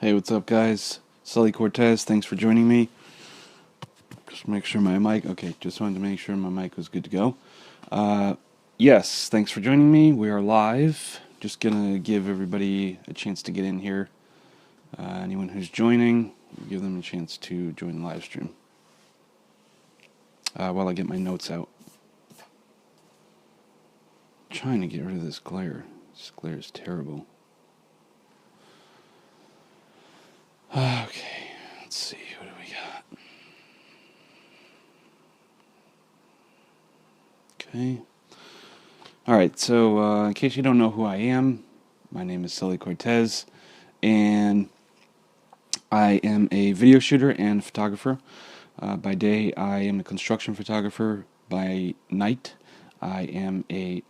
Hey, what's up, guys? SullyCortez, thanks for joining me. Just make sure my mic. Okay, just wanted to make sure my mic was good to go. Yes, thanks for joining me. We are live. Just gonna give everybody a chance to get in here. Anyone who's joining, give them a chance to join the live stream while I get my notes out. I'm trying to get rid of this glare. This glare is terrible. Okay, let's see. What do we got? Okay. Alright, so in case you don't know who I am, my name is SullyCortez, and I am a video shooter and photographer. By day, I am a construction photographer. By night, I am a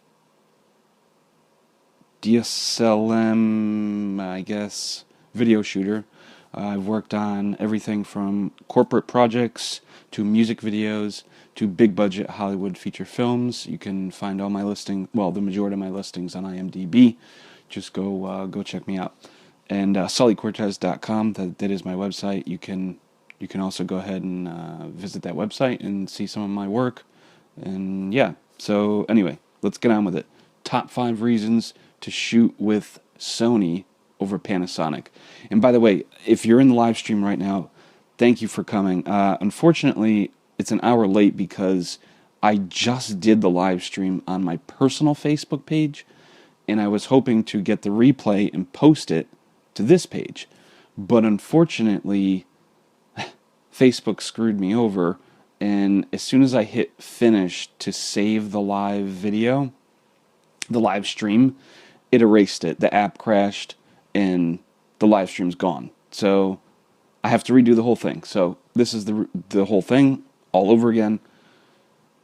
DSLM, I guess, video shooter. I've worked on everything from corporate projects to music videos to big budget Hollywood feature films. You can find all my listings, well, the majority of my listings on IMDB. Just go check me out. And SullyCortez.com, that is my website. You can also go ahead and visit that website and see some of my work. And yeah, so anyway, let's get on with it. Top 5 reasons to shoot with Sony over Panasonic. And by the way, if you're in the live stream right now, thank you for coming. Unfortunately, it's an hour late because I just did the live stream on my personal Facebook page, and I was hoping to get the replay and post it to this page. But unfortunately, Facebook screwed me over, and as soon as I hit finish to save the live video, the live stream, it erased it. The app crashed, and the live stream's gone. So I have to redo the whole thing. So this is the whole thing all over again.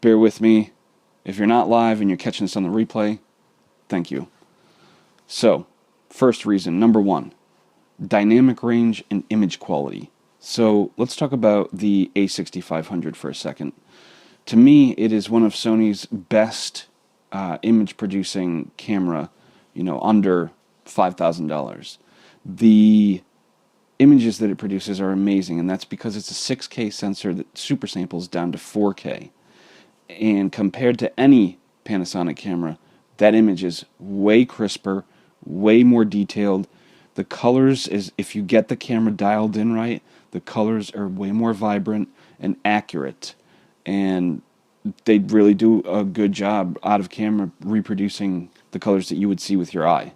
Bear with me. If you're not live and you're catching this on the replay, thank you. So, first reason, number 1, dynamic range and image quality. So let's talk about the A6500 for a second. To me, it is one of Sony's best image producing camera, under $5,000. The images that it produces are amazing, and that's because it's a 6K sensor that super samples down to 4K. And compared to any Panasonic camera, that image is way crisper, way more detailed. The colors, if you get the camera dialed in right, the colors are way more vibrant and accurate. And they really do a good job out of camera reproducing the colors that you would see with your eye.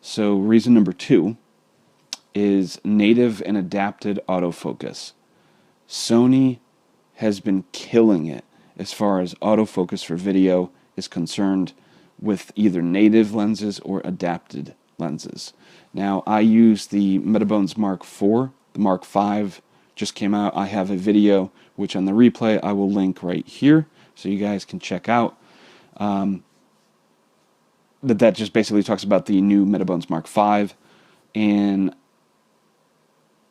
So reason number 2 is native and adapted autofocus. Sony has been killing it as far as autofocus for video is concerned with either native lenses or adapted lenses. Now, I use the Metabones Mark IV. The Mark V just came out. I have a video, which on the replay I will link right here, so you guys can check out. That just basically talks about the new Metabones Mark V, and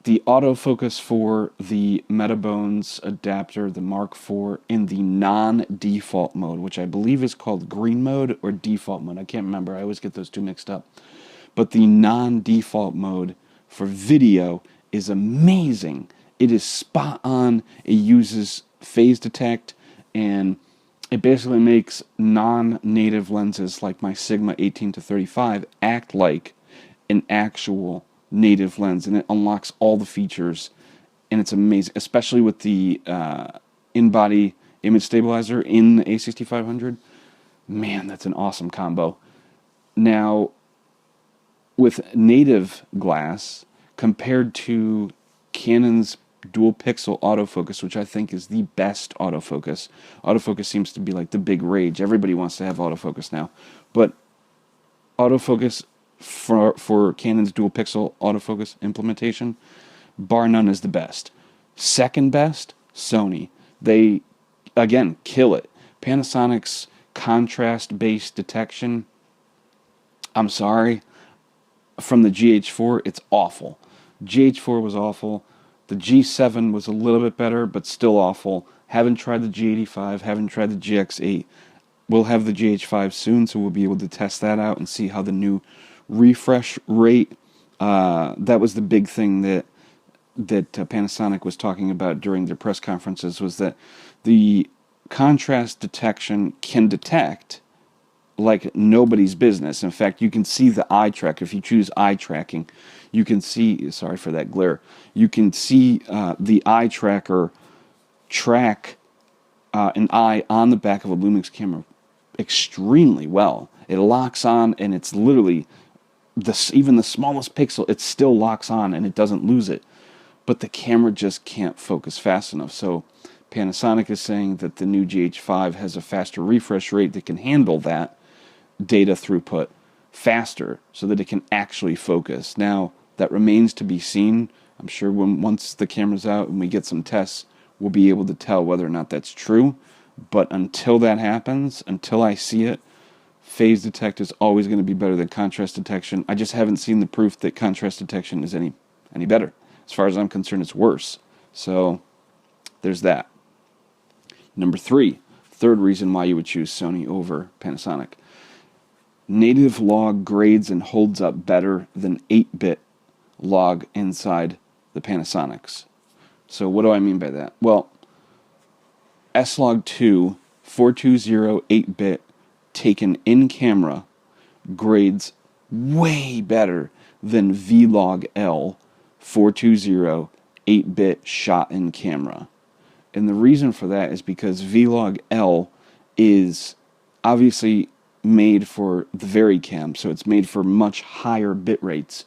the autofocus for the Metabones adapter, the Mark IV, in the non-default mode, which I believe is called green mode or default mode. I can't remember. I always get those two mixed up. But the non-default mode for video is amazing. It is spot on. It uses phase detect, and it basically makes non-native lenses like my Sigma 18-35 act like an actual native lens, and it unlocks all the features, and it's amazing, especially with the in-body image stabilizer in the A6500. Man, that's an awesome combo. Now, with native glass, compared to Canon's dual pixel autofocus, which I think is the best autofocus. Autofocus seems to be like the big rage. Everybody wants to have autofocus now. But autofocus for Canon's dual pixel autofocus implementation, bar none, is the best. Second best, Sony. They, again, kill it. Panasonic's contrast-based detection, I'm sorry, from the GH4, it's awful. GH4 was awful. The G7 was a little bit better, but still awful. Haven't tried the G85, haven't tried the GX8. We'll have the GH5 soon, so we'll be able to test that out and see how the new refresh rate That was the big thing that Panasonic was talking about during their press conferences, was that the contrast detection can detect like nobody's business. In fact, you can see the eye tracker. If you choose eye tracking, you can see, sorry for that glare, you can see the eye tracker track an eye on the back of a Lumix camera extremely well. It locks on, and it's literally, even the smallest pixel, it still locks on and it doesn't lose it. But the camera just can't focus fast enough. So Panasonic is saying that the new GH5 has a faster refresh rate that can handle that data throughput faster so that it can actually focus. Now, that remains to be seen. I'm sure once the camera's out and we get some tests, we'll be able to tell whether or not that's true. But until that happens, until I see it, phase detect is always going to be better than contrast detection. I just haven't seen the proof that contrast detection is any better. As far as I'm concerned, it's worse. So there's that. Number 3, third reason why you would choose Sony over Panasonic. Native log grades and holds up better than 8-bit log inside the Panasonics. So what do I mean by that? Well, S-Log2 420 8-bit taken in camera grades way better than V-Log-L 420 8-bit shot in camera. And the reason for that is because V-Log-L is obviously made for the Varicam, so it's made for much higher bit rates.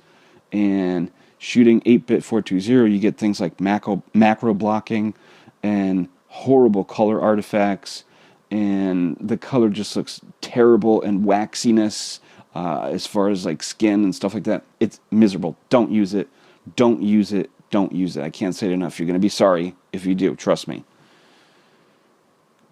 And shooting 8-bit 420, you get things like macro blocking and horrible color artifacts, and the color just looks terrible, and waxiness as far as like skin and stuff like that. It's miserable. Don't use it. Don't use it. Don't use it. I can't say it enough. You're going to be sorry if you do. Trust me.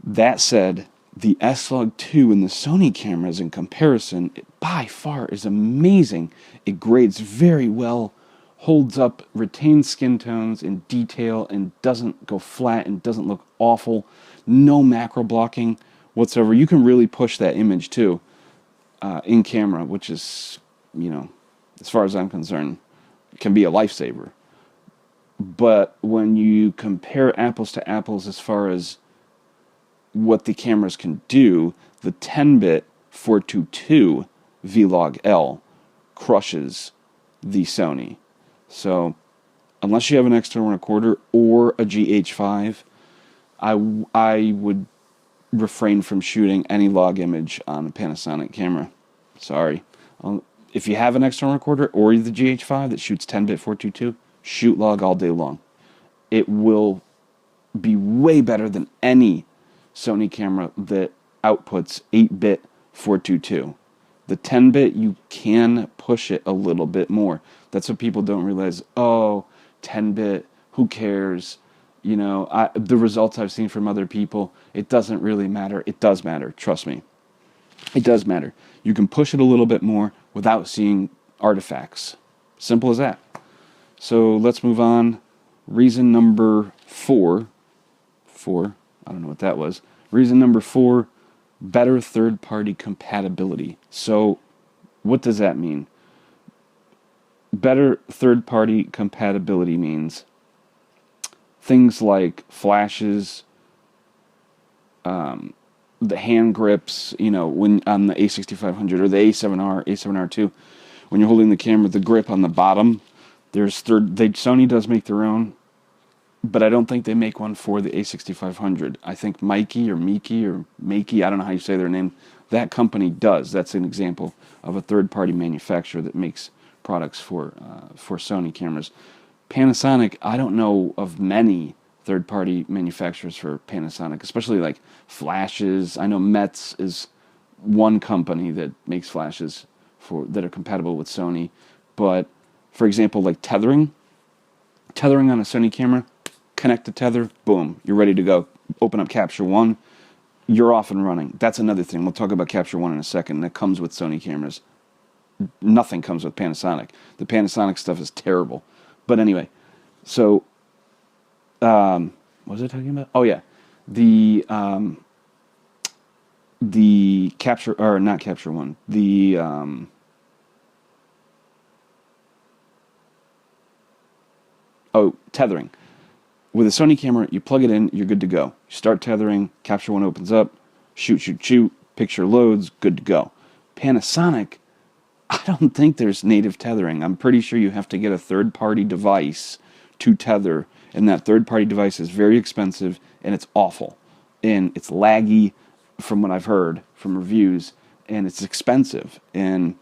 That said, the S-Log2 and the Sony cameras in comparison, it by far is amazing. It grades very well, holds up, retains skin tones and detail, and doesn't go flat and doesn't look awful. No macro blocking whatsoever. You can really push that image too in camera, which is, as far as I'm concerned, can be a lifesaver. But when you compare apples to apples as far as what the cameras can do, the 10-bit 422 V-Log-L crushes the Sony. So unless you have an external recorder or a GH5, I would refrain from shooting any log image on a Panasonic camera. Sorry. If you have an external recorder or the GH5 that shoots 10-bit 422, shoot log all day long. It will be way better than any Sony camera that outputs 8-bit 422. The 10-bit, you can push it a little bit more. That's what people don't realize. Oh, 10-bit, who cares? The results I've seen from other people, it doesn't really matter. It does matter. Trust me. It does matter. You can push it a little bit more without seeing artifacts. Simple as that. So let's move on. Reason number 4. I don't know what that was. Reason number 4, better third-party compatibility. So what does that mean? Better third-party compatibility means things like flashes, the hand grips, when on the A6500 or the A7R, A7R2, when you're holding the camera, the grip on the bottom, Sony does make their own, but I don't think they make one for the A6500. I think Mikey, I don't know how you say their name, that company does. That's an example of a third-party manufacturer that makes products for Sony cameras. Panasonic, I don't know of many third-party manufacturers for Panasonic, especially like flashes. I know Metz is one company that makes flashes that are compatible with Sony. But, for example, like tethering on a Sony camera, connect the tether, boom, you're ready to go. Open up Capture One, you're off and running. That's another thing. We'll talk about Capture One in a second. That comes with Sony cameras. Nothing comes with Panasonic. The Panasonic stuff is terrible. But anyway, so what was I talking about? Oh yeah, the Capture, or not Capture One, the Oh, tethering. With a Sony camera, you plug it in, you're good to go. You start tethering, Capture One opens up, shoot, picture loads, good to go. Panasonic, I don't think there's native tethering. I'm pretty sure you have to get a third-party device to tether, and that third-party device is very expensive, and it's awful. And it's laggy from what I've heard from reviews, and it's expensive. And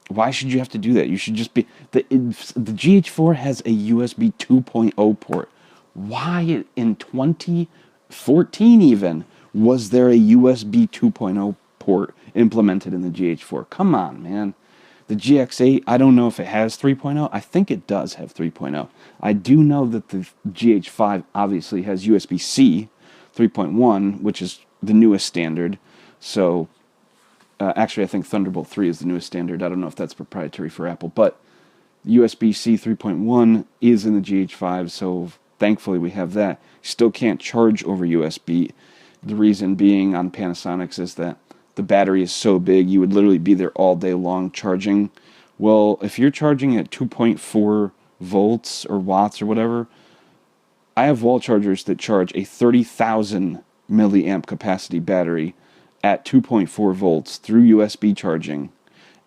why should you have to do that? You should just be... The GH4 has a USB 2.0 port. Why in 2014 even was there a USB 2.0 port implemented in the GH4? Come on, man. The GX8, I don't know if it has 3.0. I think it does have 3.0. I do know that the GH5 obviously has USB-C 3.1, which is the newest standard. So, actually, I think Thunderbolt 3 is the newest standard. I don't know if that's proprietary for Apple, but USB-C 3.1 is in the GH5, so thankfully we have that. You still can't charge over USB. The reason being on Panasonic's is that the battery is so big, you would literally be there all day long charging. Well, if you're charging at 2.4 volts or watts or whatever, I have wall chargers that charge a 30,000 milliamp capacity battery at 2.4 volts through USB charging,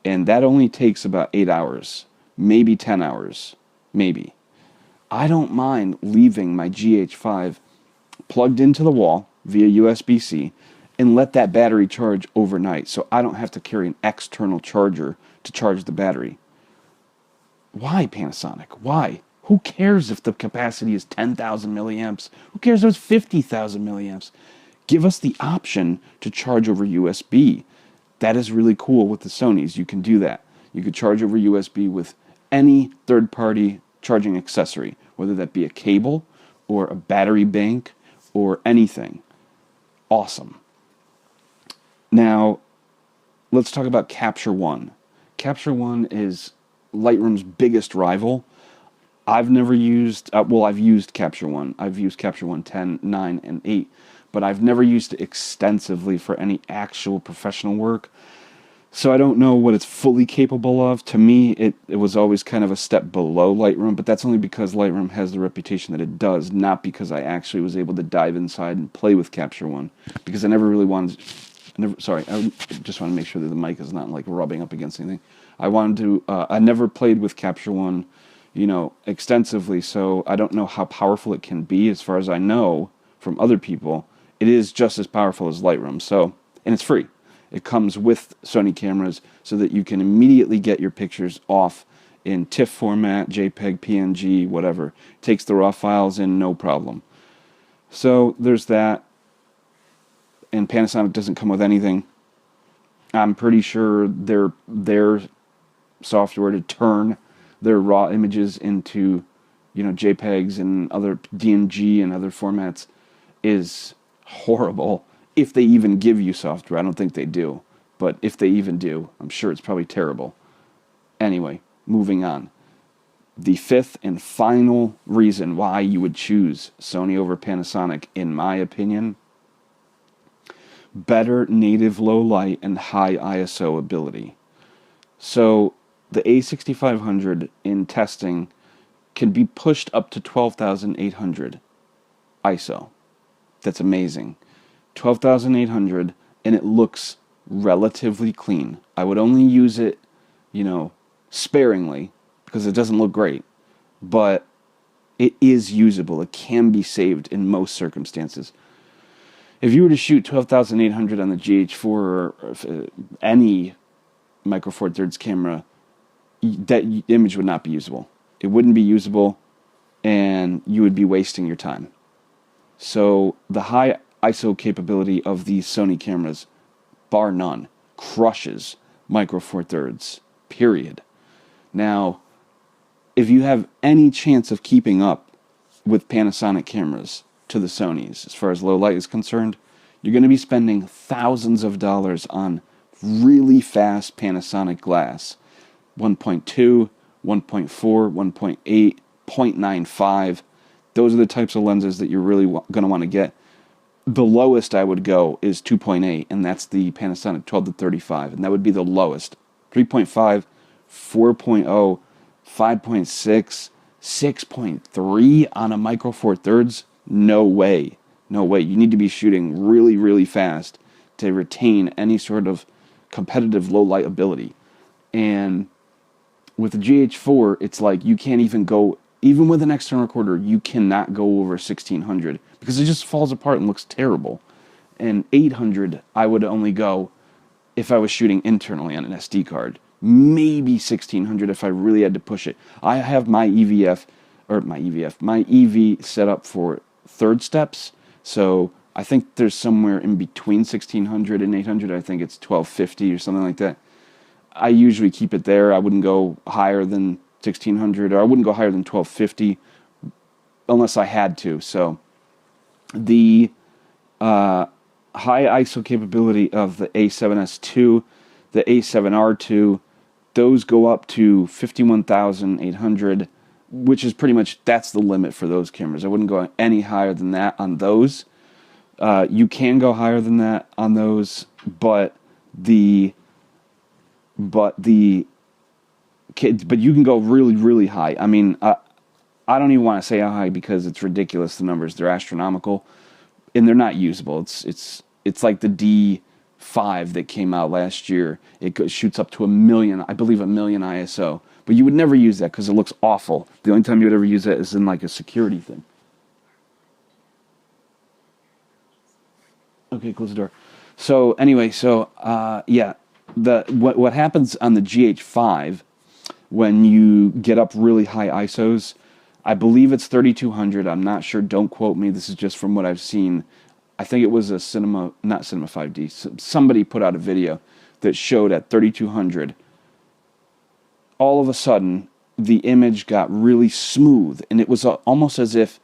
and that only takes about 8 hours, maybe 10 hours, maybe. I don't mind leaving my GH5 plugged into the wall via USB-C and let that battery charge overnight so I don't have to carry an external charger to charge the battery. Why, Panasonic? Why? Who cares if the capacity is 10,000 milliamps? Who cares if it's 50,000 milliamps? Give us the option to charge over USB. That is really cool with the Sonys. You can do that. You could charge over USB with any third-party charging accessory, whether that be a cable or a battery bank or anything. Awesome. Now, let's talk about Capture One. Capture One is Lightroom's biggest rival. I've never used, I've used Capture One. I've used Capture One 10, 9, and 8, but I've never used it extensively for any actual professional work. So I don't know what it's fully capable of. To me, it was always kind of a step below Lightroom, but that's only because Lightroom has the reputation that it does, not because I actually was able to dive inside and play with Capture One, because I never really wanted... I just want to make sure that the mic is not like rubbing up against anything. I never played with Capture One, extensively, so I don't know how powerful it can be. As far as I know from other people, it is just as powerful as Lightroom. So, and it's free. It comes with Sony Cameras so that you can immediately get your pictures off in TIFF format, JPEG, PNG, whatever. It takes the raw files in, no problem. So there's that. And Panasonic doesn't come with anything. I'm pretty sure their software to turn their raw images into, JPEGs and other DNG and other formats is horrible. If they even give you software, I don't think they do. But if they even do, I'm sure it's probably terrible. Anyway, moving on. The fifth and final reason why you would choose Sony over Panasonic, in my opinion, better native low light and high ISO ability. So the A6500 in testing can be pushed up to 12,800 ISO. That's amazing. 12,800, and it looks relatively clean. I would only use it, sparingly, because it doesn't look great, but it is usable. It can be saved in most circumstances. If you were to shoot 12,800 on the GH4 or any Micro Four Thirds camera, that image would not be usable. It wouldn't be usable, and you would be wasting your time. So the high ISO capability of these Sony cameras, bar none, crushes Micro Four Thirds, period. Now, if you have any chance of keeping up with Panasonic cameras to the Sonys, as far as low light is concerned, you're going to be spending thousands of dollars on really fast Panasonic glass. 1.2, 1.4, 1.8, 0.95. Those are the types of lenses that you're really going to want to get. The lowest I would go is 2.8, and that's the Panasonic 12-35, and that would be the lowest. 3.5, 4.0, 5.6, 6.3 on a Micro Four Thirds? No way. No way. You need to be shooting really, really fast to retain any sort of competitive low light ability. And with the GH4, it's like you can't even go, even with an external recorder, you cannot go over 1600 because it just falls apart and looks terrible. And 800, I would only go if I was shooting internally on an SD card. Maybe 1600 if I really had to push it. I have my my EV set up for third steps, so I think there's somewhere in between 1600 and 800. I think it's 1250 or something like that. I usually keep it there. I wouldn't go higher than 1600, or I wouldn't go higher than 1250 unless I had to. So the high ISO capability of the A7S II, the A7R2, those go up to 51,800, which is pretty much, that's the limit for those cameras. I wouldn't go any higher than that on those. You can go higher than that on those, but you can go really, really high. I mean, I don't even want to say how high because it's ridiculous. The numbers, they're astronomical, and they're not usable. It's like the D5 that came out last year. It shoots up to 1 million, I believe 1 million ISO. But you would never use that because it looks awful. The only time you would ever use that is in like a security thing. Okay, close the door. So anyway, yeah, what happens on the GH5 when you get up really high ISOs, I believe it's 3200. I'm not sure. Don't quote me. This is just from what I've seen. I think it was not Cinema 5D. Somebody put out a video that showed at 3200, all of a sudden, the image got really smooth, and it was almost as if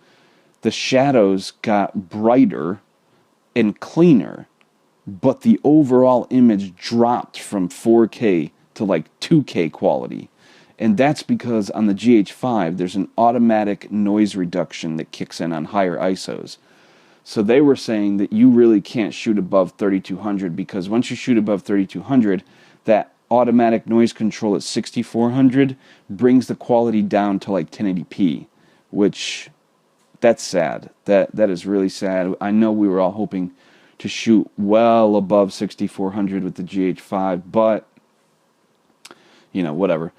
the shadows got brighter and cleaner, but the overall image dropped from 4K to like 2K quality. And that's because on the GH5, there's an automatic noise reduction that kicks in on higher ISOs. So they were saying that you really can't shoot above 3200 because once you shoot above 3200, that automatic noise control at 6400 brings the quality down to like 1080p, which that's sad. That is really sad. I know we were all hoping to shoot well above 6400 with the GH5, but you know, whatever.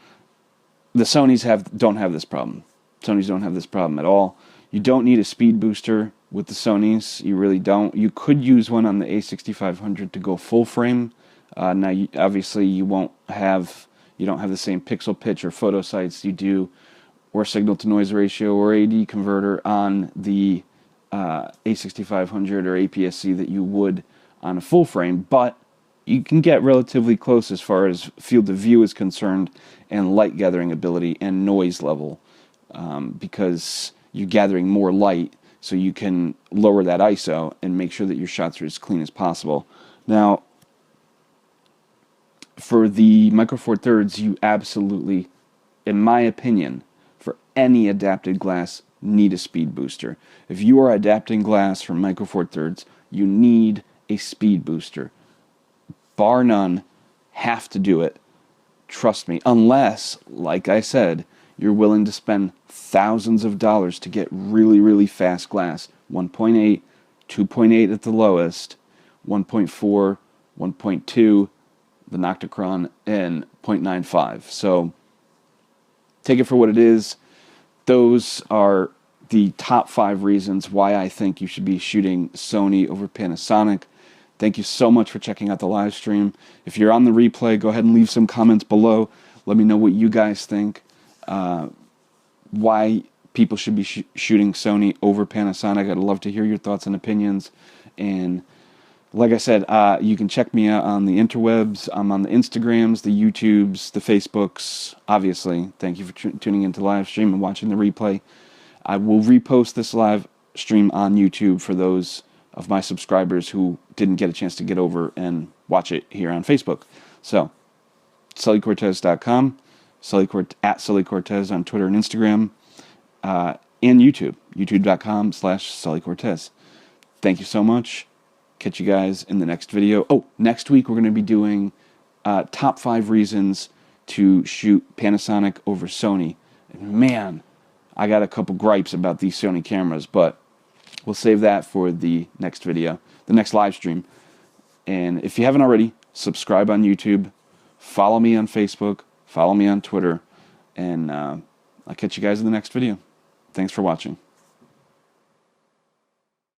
The Sonys don't have this problem. Sonys don't have this problem at all. You don't need a speed booster with the Sonys. You really don't. You could use one on the A6500 to go full frame. Now, obviously, you don't have the same pixel pitch or photo sites you do, or signal to noise ratio or AD converter on the A6500 or APS-C that you would on a full frame, but you can get relatively close as far as field of view is concerned and light gathering ability and noise level, because you're gathering more light, so you can lower that ISO and make sure that your shots are as clean as possible. Now, for the Micro Four Thirds, you absolutely, in my opinion, for any adapted glass, need a speed booster. If you are adapting glass for Micro Four Thirds, you need a speed booster. Bar none, have to do it. Trust me. Unless, like I said, you're willing to spend thousands of dollars to get really, really fast glass. 1.8, 2.8 at the lowest, 1.4, 1.2, the Nocticron, and 0.95. So take it for what it is. Those are the top 5 reasons why I think you should be shooting Sony over Panasonic. Thank you so much for checking out the live stream. If you're on the replay, go ahead and leave some comments below. Let me know what you guys think. Why people should be shooting Sony over Panasonic. I'd love to hear your thoughts and opinions. And like I said, you can check me out on the interwebs. I'm on the Instagrams, the YouTubes, the Facebooks. Obviously, thank you for tuning into the live stream and watching the replay. I will repost this live stream on YouTube for those of my subscribers who didn't get a chance to get over and watch it here on Facebook. So, SullyCortez.com, at SullyCortez on Twitter and Instagram, and YouTube, youtube.com/SullyCortez. Thank you so much. Catch you guys in the next video. Oh, next week we're going to be doing top 5 reasons to shoot Panasonic over Sony. And man, I got a couple gripes about these Sony cameras, but we'll save that for the next video, the next live stream. And if you haven't already, subscribe on YouTube, follow me on Facebook, follow me on Twitter, and I'll catch you guys in the next video. Thanks for watching.